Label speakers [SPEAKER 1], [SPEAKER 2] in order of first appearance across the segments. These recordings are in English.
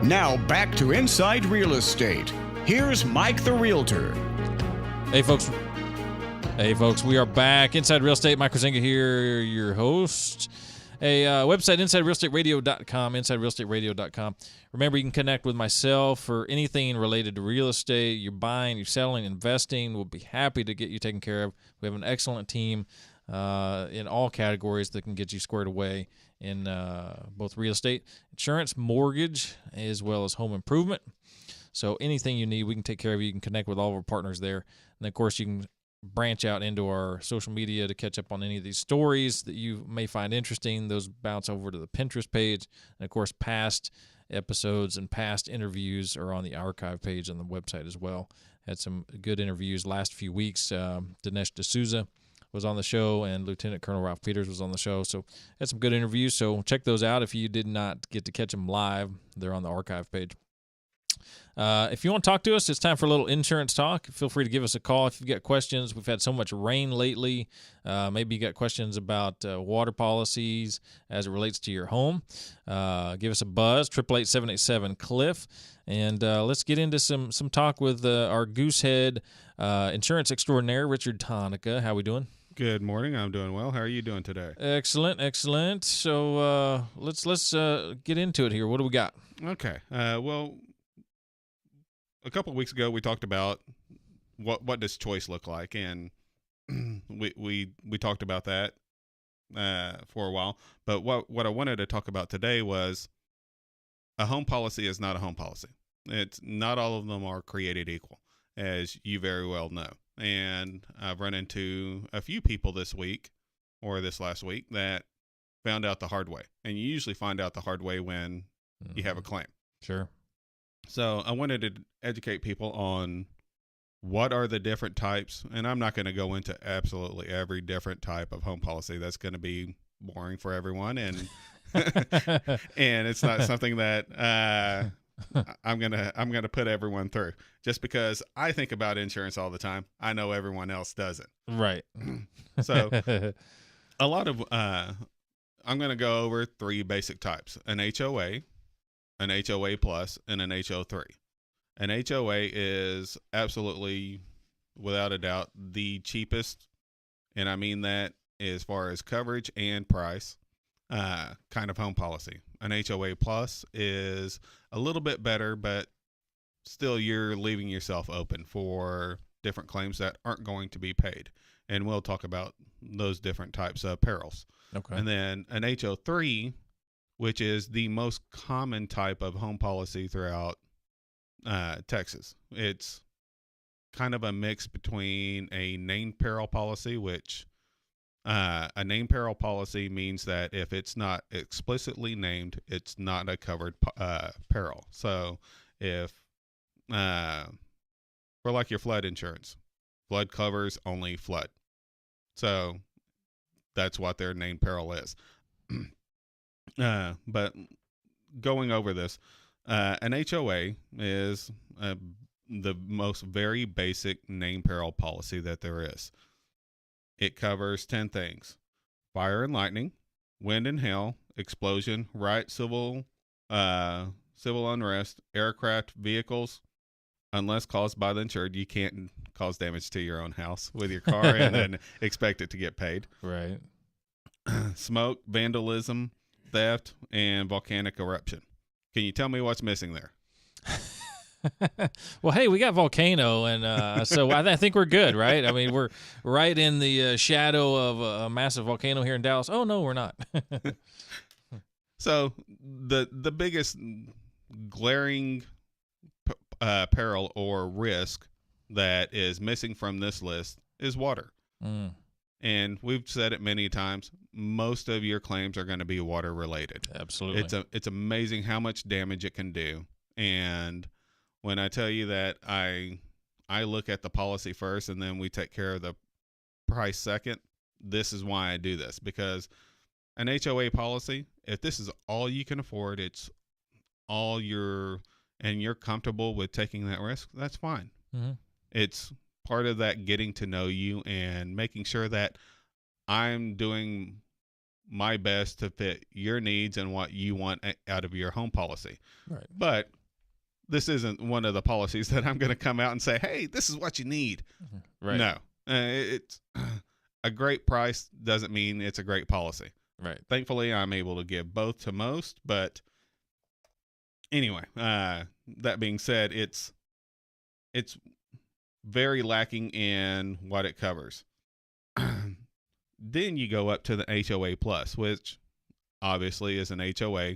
[SPEAKER 1] Now back to Inside Real Estate. Here's Mike the Realtor.
[SPEAKER 2] Hey folks, we are back. Inside Real Estate, Mike Kruizinga here, your host. Website, InsideRealEstateRadio.com, InsideRealEstateRadio.com. Remember, you can connect with myself for anything related to real estate. You're buying, you're selling, investing. We'll be happy to get you taken care of. We have an excellent team in all categories that can get you squared away in both real estate, insurance, mortgage, as well as home improvement. So anything you need, we can take care of you. You can connect with all of our partners there. And, of course, you can branch out into our social media to catch up on any of these stories that you may find interesting. Those bounce over to the Pinterest page. And, of course, past episodes and past interviews are on the archive page on the website as well. Had some good interviews last few weeks. Dinesh D'Souza was on the show, and Lieutenant Colonel Ralph Peters was on the show. So had some good interviews. So check those out. If you did not get to catch them live, they're on the archive page. If you want to talk to us, it's time for a little insurance talk. Feel free to give us a call if you've got questions. We've had so much rain lately. Maybe you got questions about water policies as it relates to your home. Give us a buzz, 888-787-CLIFF. And let's get into some talk with our goosehead insurance extraordinaire, Richard .tonihka. How we doing?
[SPEAKER 3] Good morning. I'm doing well. How are you doing today?
[SPEAKER 2] Excellent. So let's get into it here. What do we got?
[SPEAKER 3] Okay. Well, a couple of weeks ago we talked about what does choice look like, and we talked about that for a while. But what I wanted to talk about today was a home policy is not a home policy. It's not all of them are created equal, as you very well know. And I've run into a few people this week or this last week that found out the hard way. And you usually find out the hard way when you have a claim.
[SPEAKER 2] Sure.
[SPEAKER 3] So I wanted to educate people on what are the different types. And I'm not going to go into absolutely every different type of home policy. That's going to be boring for everyone. And and it's not something that I'm gonna put everyone through. Just because I think about insurance all the time, I know everyone else doesn't.
[SPEAKER 2] Right.
[SPEAKER 3] So a lot of I'm gonna go over three basic types: an HOA, an HOA plus, and an HO3. An HOA is absolutely, without a doubt, the cheapest, and I mean that as far as coverage and price, kind of home policy. An HOA plus is a little bit better, but still you're leaving yourself open for different claims that aren't going to be paid. And we'll talk about those different types of perils.
[SPEAKER 2] Okay.
[SPEAKER 3] And then an HO3, which is the most common type of home policy throughout Texas. It's kind of a mix between a named peril policy, which a named peril policy means that if it's not explicitly named, it's not a covered peril. So if for like your flood insurance, flood covers only flood. So that's what their named peril is. But going over this, an HOA is the most very basic named peril policy that there is. It covers 10 things: fire and lightning, wind and hail, explosion, riot, civil unrest, aircraft, vehicles. Unless caused by the insured, you can't cause damage to your own house with your car and then expect it to get paid.
[SPEAKER 2] Right.
[SPEAKER 3] Smoke, vandalism, theft, and volcanic eruption. Can you tell me what's missing there?
[SPEAKER 2] Well, hey, we got volcano, and so I think we're good, right? I mean, we're right in the shadow of a massive volcano here in Dallas. Oh, no, we're not.
[SPEAKER 3] So the biggest glaring peril or risk that is missing from this list is water. And we've said it many times, most of your claims are going to be water related.
[SPEAKER 2] Absolutely.
[SPEAKER 3] It's amazing how much damage it can do. And when I tell you that I look at the policy first and then we take care of the price second, this is why I do this. Because an HOA policy, if this is all you can afford, it's all and you're comfortable with taking that risk, that's fine.
[SPEAKER 2] Mm-hmm.
[SPEAKER 3] It's part of that getting to know you and making sure that I'm doing my best to fit your needs and what you want out of your home policy.
[SPEAKER 2] Right.
[SPEAKER 3] But this isn't one of the policies that I'm going to come out and say, hey, this is what you need.
[SPEAKER 2] Right.
[SPEAKER 3] No, it's a great price doesn't mean it's a great policy.
[SPEAKER 2] Right.
[SPEAKER 3] Thankfully, I'm able to give both to most. But anyway, that being said, it's very lacking in what it covers. Then you go up to the HOA Plus, which obviously is an HOA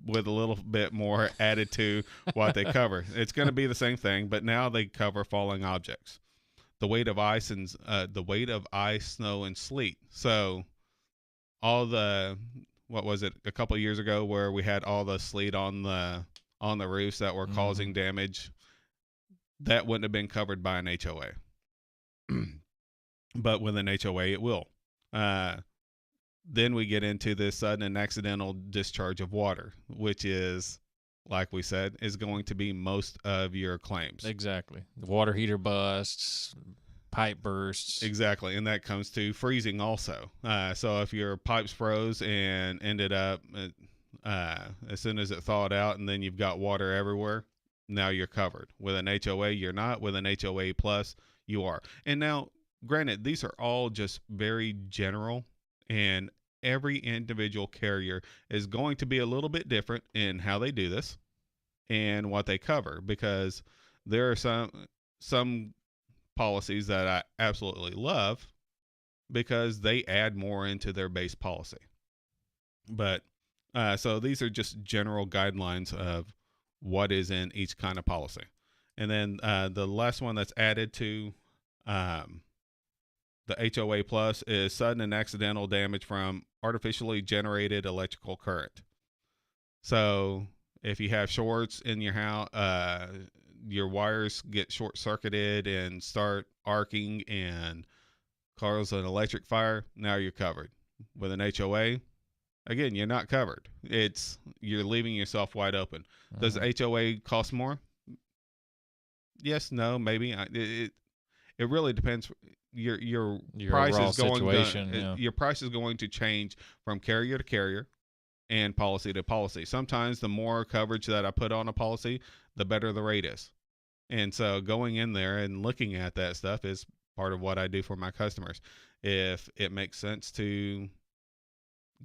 [SPEAKER 3] with a little bit more added to what they cover. It's going to be the same thing, but now they cover falling objects, the weight of ice and snow and sleet. So all the, what was it, a couple of years ago where we had all the sleet on the roofs that were causing damage, that wouldn't have been covered by an HOA. But with an HOA, it will. Then we get into this sudden and accidental discharge of water, which is, like we said, is going to be most of your claims.
[SPEAKER 2] Exactly. The water heater busts, pipe bursts.
[SPEAKER 3] Exactly. And that comes to freezing also. So if your pipes froze and ended up, as soon as it thawed out and then you've got water everywhere, now you're covered. With an HOA, you're not. With an HOA Plus, you are. And now, granted, these are all just very general, and every individual carrier is going to be a little bit different in how they do this and what they cover, because there are some policies that I absolutely love because they add more into their base policy. But so these are just general guidelines of what is in each kind of policy. And then the last one that's added to the HOA Plus is sudden and accidental damage from artificially generated electrical current. So if you have shorts in your house, your wires get short circuited and start arcing and cause an electric fire, now you're covered. With an HOA, again, you're not covered. You're leaving yourself wide open. Does the HOA cost more? Yes, no, maybe. It really depends. Your price is your price is going to change from carrier to carrier and policy to policy. Sometimes the more coverage that I put on a policy, the better the rate is. And so going in there and looking at that stuff is part of what I do for my customers. If it makes sense to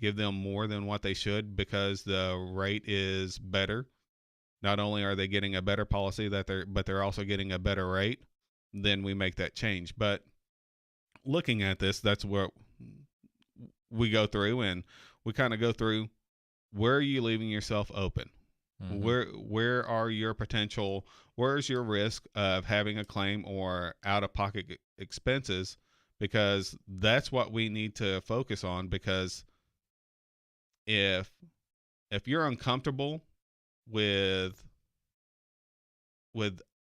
[SPEAKER 3] give them more than what they should because the rate is better, not only are they getting a better policy but they're also getting a better rate, then we make that change. But looking at this, that's where we go through, and we kind of go through, where are you leaving yourself open? Where are your potential, where's your risk of having a claim or out-of-pocket expenses? Because that's what we need to focus on, because if you're uncomfortable with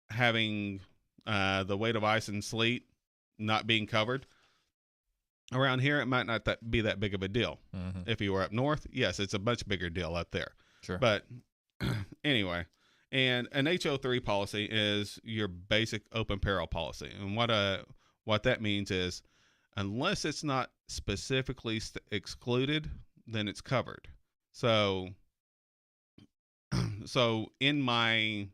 [SPEAKER 3] having the weight of ice and sleet not being covered, around here it might not be that big of a deal. If you were up north, yes, it's a much bigger deal up there.
[SPEAKER 2] Sure.
[SPEAKER 3] But anyway, and an HO3 policy is your basic open peril policy, and what that means is, unless it's not specifically excluded, then it's covered. So in my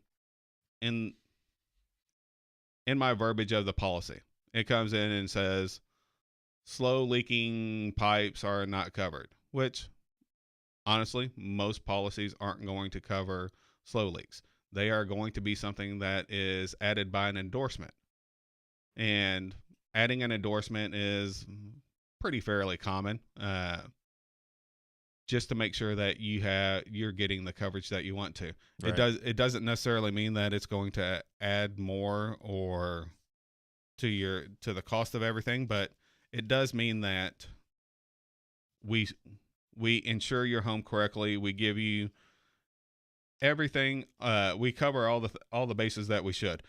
[SPEAKER 3] verbiage of the policy, it comes in and says slow leaking pipes are not covered, which honestly, most policies aren't going to cover slow leaks. They are going to be something that is added by an endorsement. And adding an endorsement is pretty fairly common, just to make sure that you're getting the coverage that you want to. Right. It doesn't necessarily mean that it's going to add more or to the cost of everything, but it does mean that we insure your home correctly. We give you everything. We cover all the bases that we should.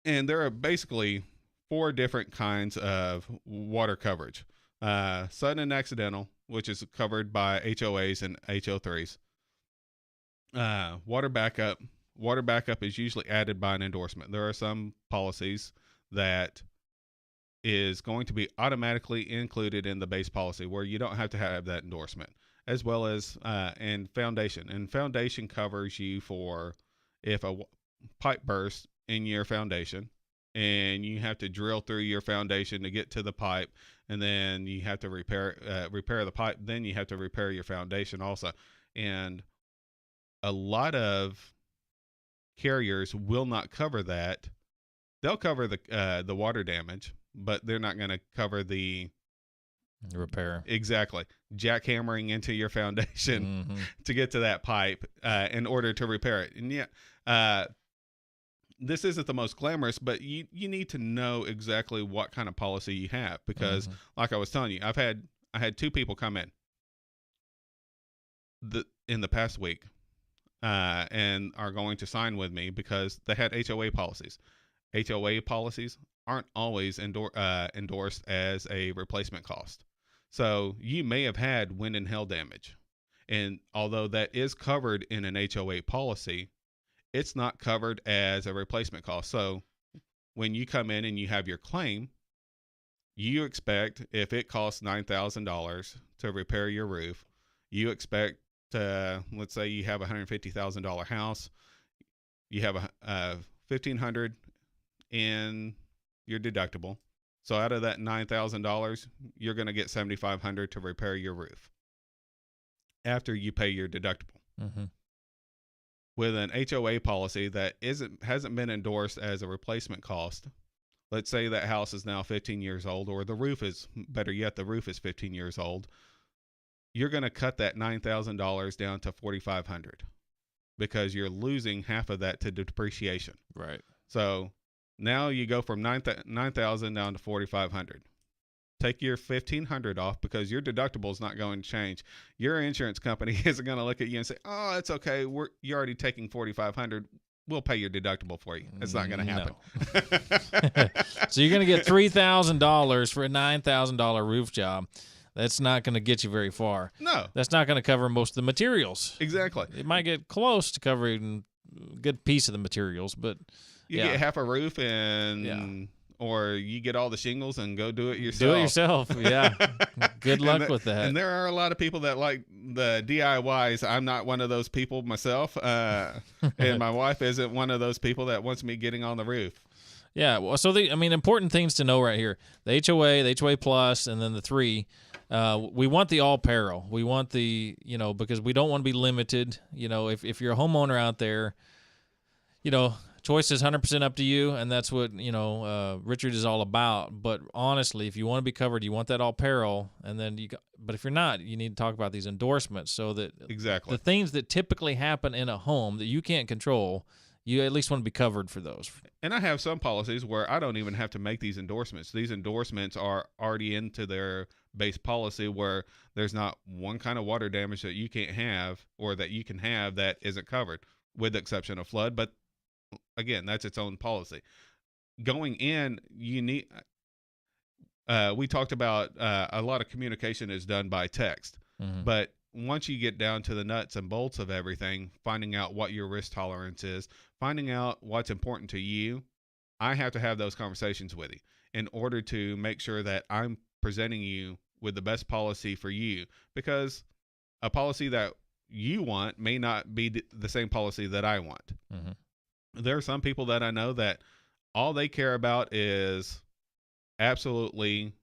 [SPEAKER 3] And there are basically 4 different kinds of water coverage. Sudden and accidental, which is covered by HOAs and HO3s. Water backup is usually added by an endorsement. There are some policies that is going to be automatically included in the base policy, where you don't have to have that endorsement, as well as and foundation. And foundation covers you for if a pipe bursts in your foundation and you have to drill through your foundation to get to the pipe, and then you have to repair the pipe, then you have to repair your foundation also. And a lot of carriers will not cover that. They'll cover the water damage, but they're not going to cover the
[SPEAKER 2] repair.
[SPEAKER 3] Exactly. Jackhammering into your foundation to get to that pipe in order to repair it. And yeah, this isn't the most glamorous, but you need to know exactly what kind of policy you have, because like I was telling you, I had 2 people come in the past week and are going to sign with me because they had HOA policies. HOA policies aren't always endorsed as a replacement cost. So you may have had wind and hail damage. And although that is covered in an HOA policy, it's not covered as a replacement cost. So when you come in and you have your claim, you expect, if it costs $9,000 to repair your roof, you expect let's say you have a $150,000 house, you have a $1,500 in your deductible. So out of that $9,000, you're going to get $7,500 to repair your roof after you pay your deductible. With an HOA policy that hasn't been endorsed as a replacement cost, let's say that house is now 15 years old, or the roof is, better yet, the roof is 15 years old, you're going to cut that $9,000 down to $4,500 because you're losing half of that to depreciation.
[SPEAKER 2] Right.
[SPEAKER 3] So now you go from $9,000 down to $4,500. Take your $1,500 off because your deductible is not going to change. Your insurance company isn't going to look at you and say, "Oh, it's okay. You're already taking $4,500. We'll pay your deductible for you." It's not going to happen.
[SPEAKER 2] No. So you're going to get $3,000 for a $9,000 roof job. That's not going to get you very far.
[SPEAKER 3] No.
[SPEAKER 2] That's not going to cover most of the materials.
[SPEAKER 3] Exactly.
[SPEAKER 2] It might get close to covering a good piece of the materials, but
[SPEAKER 3] you get half a roof or you get all the shingles and go do it yourself.
[SPEAKER 2] Do it yourself, yeah. Good luck with that.
[SPEAKER 3] And there are a lot of people that like the DIYs. I'm not one of those people myself, and my wife isn't one of those people that wants me getting on the roof.
[SPEAKER 2] Yeah, well, so important things to know right here: the HOA, the HOA plus, and then the 3. We want the all peril. We want the, because we don't want to be limited. If you're a homeowner out there, choice is 100% up to you, and that's what, Richard is all about. But honestly, if you want to be covered, you want that all peril, and then but if you're not, you need to talk about these endorsements so that
[SPEAKER 3] exactly
[SPEAKER 2] the things that typically happen in a home that you can't control, you at least want to be covered for those.
[SPEAKER 3] And I have some policies where I don't even have to make these endorsements. These endorsements are already into their base policy, where there's not one kind of water damage that you can't have or that you can have that isn't covered, with the exception of flood. But again, that's its own policy. Going in, you need, we talked about a lot of communication is done by text, but once you get down to the nuts and bolts of everything, finding out what your risk tolerance is, finding out what's important to you, I have to have those conversations with you in order to make sure that I'm presenting you with the best policy for you, because a policy that you want may not be the same policy that I want. There are some people that I know that all they care about is absolutely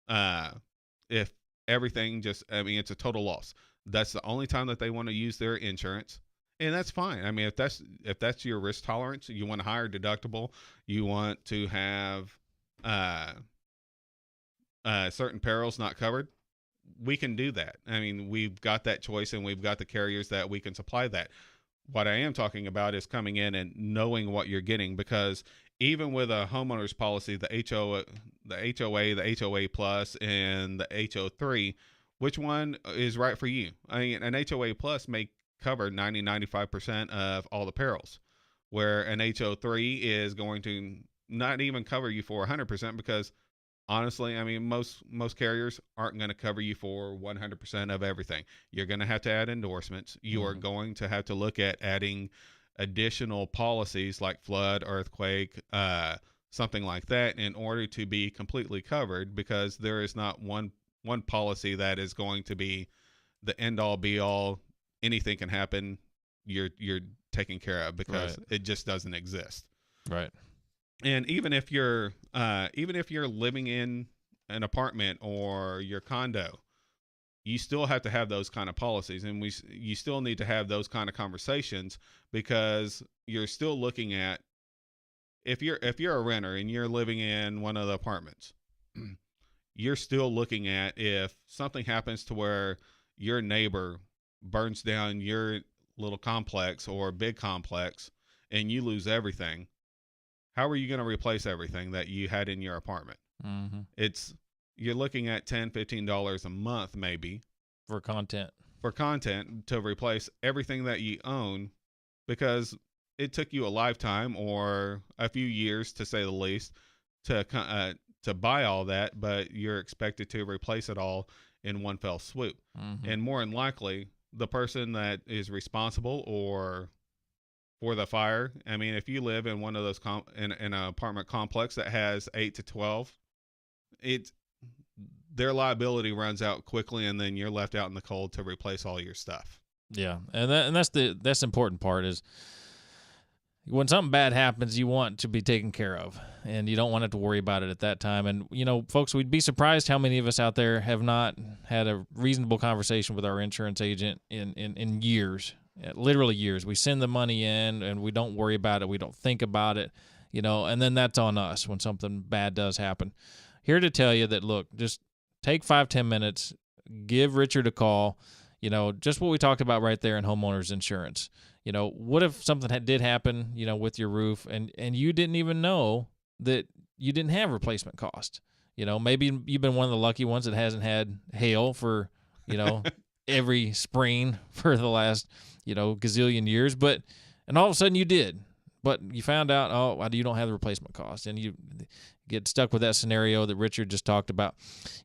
[SPEAKER 3] if everything it's a total loss. That's the only time that they want to use their insurance, and that's fine. I mean, if that's your risk tolerance, you want a higher deductible, you want to have certain perils not covered, we can do that. I mean, we've got that choice, and we've got the carriers that we can supply that. What I am talking about is coming in and knowing what you're getting, because even with a homeowner's policy, the HOA, the HOA plus, and the HO3, which one is right for you? I mean, an HOA plus may cover 95% of all the perils, where an HO3 is going to not even cover you for 100%, because honestly, I mean, most carriers aren't going to cover you for 100% of everything. You're going to have to add endorsements. You are going to have to look at adding additional policies like flood, earthquake, something like that in order to be completely covered, because there is not one policy that is going to be the end all be all. Anything can happen. You're taken care of, because it just doesn't exist.
[SPEAKER 2] Right.
[SPEAKER 3] And even if you're living in an apartment or your condo, you still have to have those kind of policies, and you still need to have those kind of conversations, because you're still looking at, if you're a renter and you're living in one of the apartments, you're still looking at, if something happens to where your neighbor burns down your little complex or big complex and you lose everything, how are you going to replace everything that you had in your apartment?
[SPEAKER 2] Mm-hmm.
[SPEAKER 3] You're looking at $10, $15 a month maybe
[SPEAKER 2] for content
[SPEAKER 3] to replace everything that you own, because it took you a lifetime or a few years, to say the least, to buy all that, but you're expected to replace it all in one fell swoop.
[SPEAKER 2] Mm-hmm.
[SPEAKER 3] And more than likely, the person that is responsible for the fire, I mean, if you live in one of those in an apartment complex that has 8 to 12, their liability runs out quickly, and then you're left out in the cold to replace all your stuff.
[SPEAKER 2] Yeah, and that's the important part, is when something bad happens, you want to be taken care of, and you don't want to have to worry about it at that time. And, folks, we'd be surprised how many of us out there have not had a reasonable conversation with our insurance agent in years, literally years. We send the money in, and we don't worry about it. We don't think about it, and then that's on us when something bad does happen. Here to tell you that, look, just take 5-10 minutes, give Richard a call, just what we talked about right there in homeowners insurance. What if something did happen, with your roof, and you didn't even know that you didn't have replacement cost? Maybe you've been one of the lucky ones that hasn't had hail for, every spring for the last, gazillion years, and all of a sudden you did. But you found out, you don't have the replacement cost, and you get stuck with that scenario that Richard just talked about.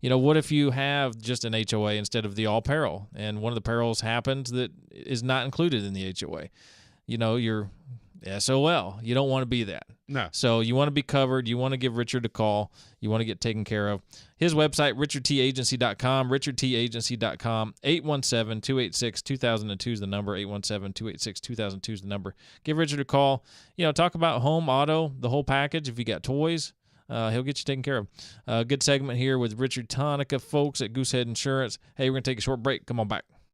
[SPEAKER 2] What if you have just an HOA instead of the all peril, and one of the perils happens that is not included in the HOA? You're SOL. You don't want to be that.
[SPEAKER 3] No.
[SPEAKER 2] So you want to be covered. You want to give Richard a call. You want to get taken care of. His website, richardtagency.com, richardtagency.com, 817-286-2002 is the number, 817-286-2002 is the number. Give Richard a call. Talk about home, auto, the whole package. If you got toys, he'll get you taken care of. Good segment here with Richard.tonihka, folks, at Goosehead Insurance. Hey, we're going to take a short break. Come on back.